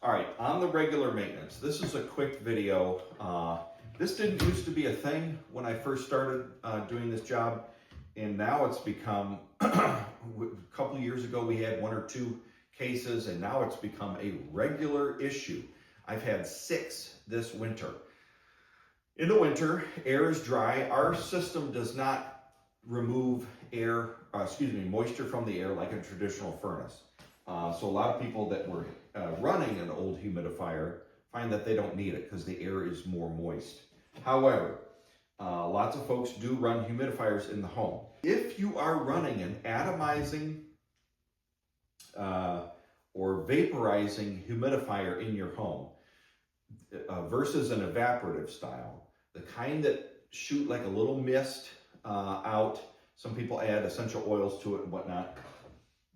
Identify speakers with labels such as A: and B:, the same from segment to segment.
A: All right, on the regular maintenance, this is a quick video. This didn't used to be a thing when I first started doing this job, and now it's become, a couple of years ago we had 1 or 2 cases, and now it's become a regular issue. I've had 6 this winter. In the winter, air is dry. Our system does not remove moisture from the air like a traditional furnace. So a lot of people that were running an old humidifier find that they don't need it because the air is more moist. However, lots of folks do run humidifiers in the home. If you are running an atomizing or vaporizing humidifier in your home versus an evaporative style, the kind that shoot like a little mist out, some people add essential oils to it and whatnot,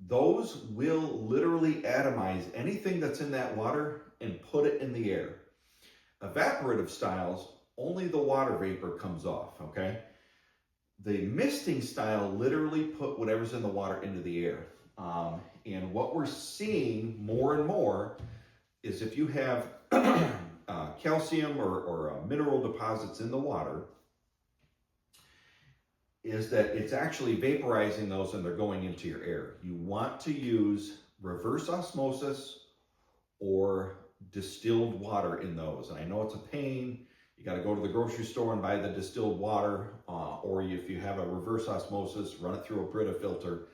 A: those will literally atomize anything that's in that water and put it in the air. Evaporative styles, only the water vapor comes off, okay? The misting style literally put whatever's in the water into the air. And what we're seeing more and more is if you have calcium or mineral deposits in the water, is that it's actually vaporizing those and they're going into your air. You want to use reverse osmosis or distilled water in those. And I know it's a pain. You got to go to the grocery store and buy the distilled water, or if you have a reverse osmosis, run it through a Brita filter.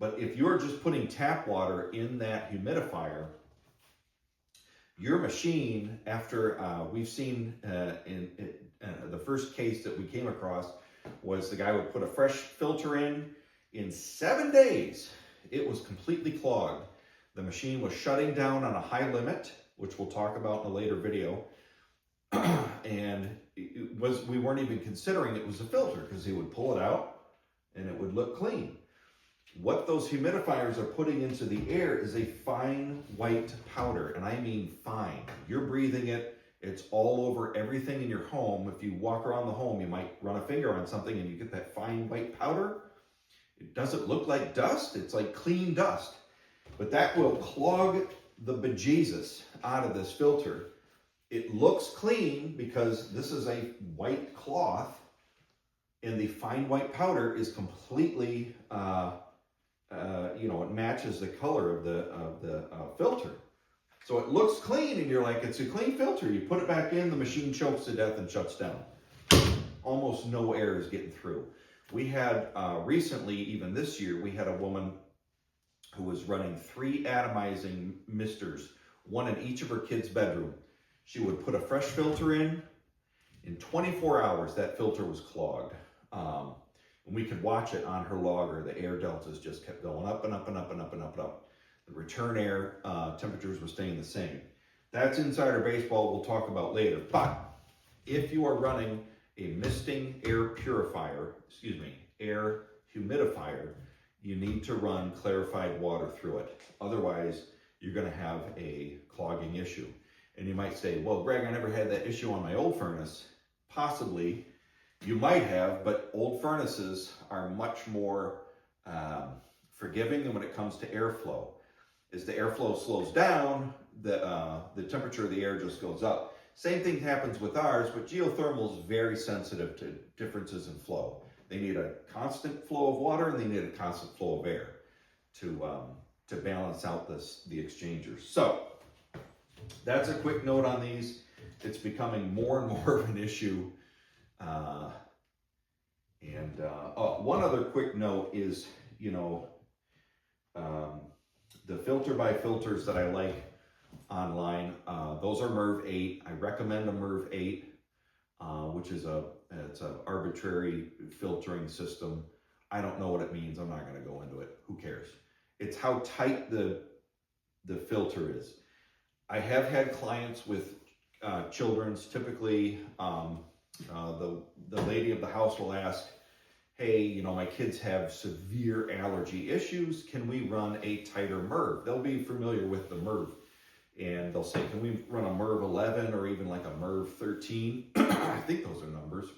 A: But if you're just putting tap water in that humidifier, your machine, after we've seen in the first case that we came across, was the guy would put a fresh filter in 7 days, it was completely clogged. The machine was shutting down on a high limit, which we'll talk about in a later video. And we weren't even considering it was a filter because he would pull it out and it would look clean. What those humidifiers are putting into the air is a fine white powder, and I mean fine. You're breathing it. It's all over everything in your home. If you walk around the home, you might run a finger on something and you get that fine white powder. It doesn't look like dust. It's like clean dust. But that will clog the bejesus out of this filter. It looks clean because this is a white cloth and the fine white powder is completely, it matches the color of the filter. So it looks clean and you're like, it's a clean filter. You put it back in, the machine chokes to death and shuts down. Almost no air is getting through. We had recently, even this year, we had a woman who was running 3 atomizing misters, 1 in each of her kids' bedroom. She would put a fresh filter in 24 hours, that filter was clogged. And we could watch it on her logger. The air deltas just kept going up and up and up and up and up and up. The return air temperatures were staying the same. That's insider baseball we'll talk about later. But if you are running a misting air humidifier, you need to run clarified water through it. Otherwise, you're going to have a clogging issue. And you might say, well, Greg, I never had that issue on my old furnace. Possibly, you might have, but old furnaces are much more forgiving when it comes to airflow. As the airflow slows down, the temperature of the air just goes up. Same thing happens with ours, but geothermal is very sensitive to differences in flow. They need a constant flow of water and they need a constant flow of air to balance out the exchangers. So that's a quick note on these. It's becoming more and more of an issue. One other quick note is, the filter by filters that I like online, those are MERV 8. I recommend a MERV 8, which is it's an arbitrary filtering system. I don't know what it means. I'm not going to go into it. Who cares? It's how tight the filter is. I have had clients with children's. Typically, the lady of the house will ask, hey, my kids have severe allergy issues. Can we run a tighter MERV? They'll be familiar with the MERV. And they'll say, can we run a MERV 11 or even like a MERV 13? I think those are numbers.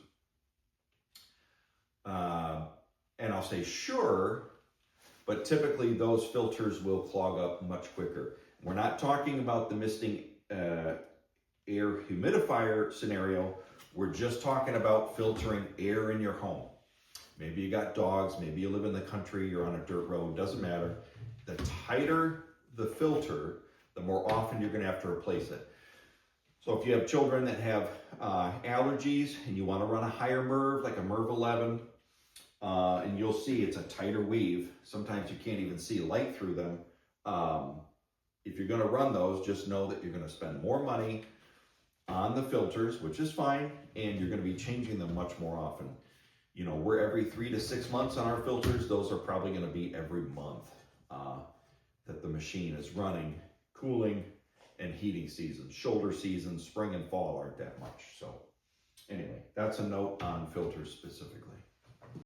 A: And I'll say, sure. But typically those filters will clog up much quicker. We're not talking about the misting air humidifier scenario. We're just talking about filtering air in your home. Maybe you got dogs, maybe you live in the country, you're on a dirt road, doesn't matter. The tighter the filter, the more often you're gonna have to replace it. So if you have children that have allergies and you wanna run a higher MERV, like a MERV 11, and you'll see it's a tighter weave. Sometimes you can't even see light through them. If you're gonna run those, just know that you're gonna spend more money on the filters, which is fine, and you're gonna be changing them much more often. You know, we're every 3 to 6 months on our filters. Those are probably gonna be every month that the machine is running. Cooling and heating seasons, shoulder seasons, spring and fall aren't that much. So anyway, that's a note on filters specifically.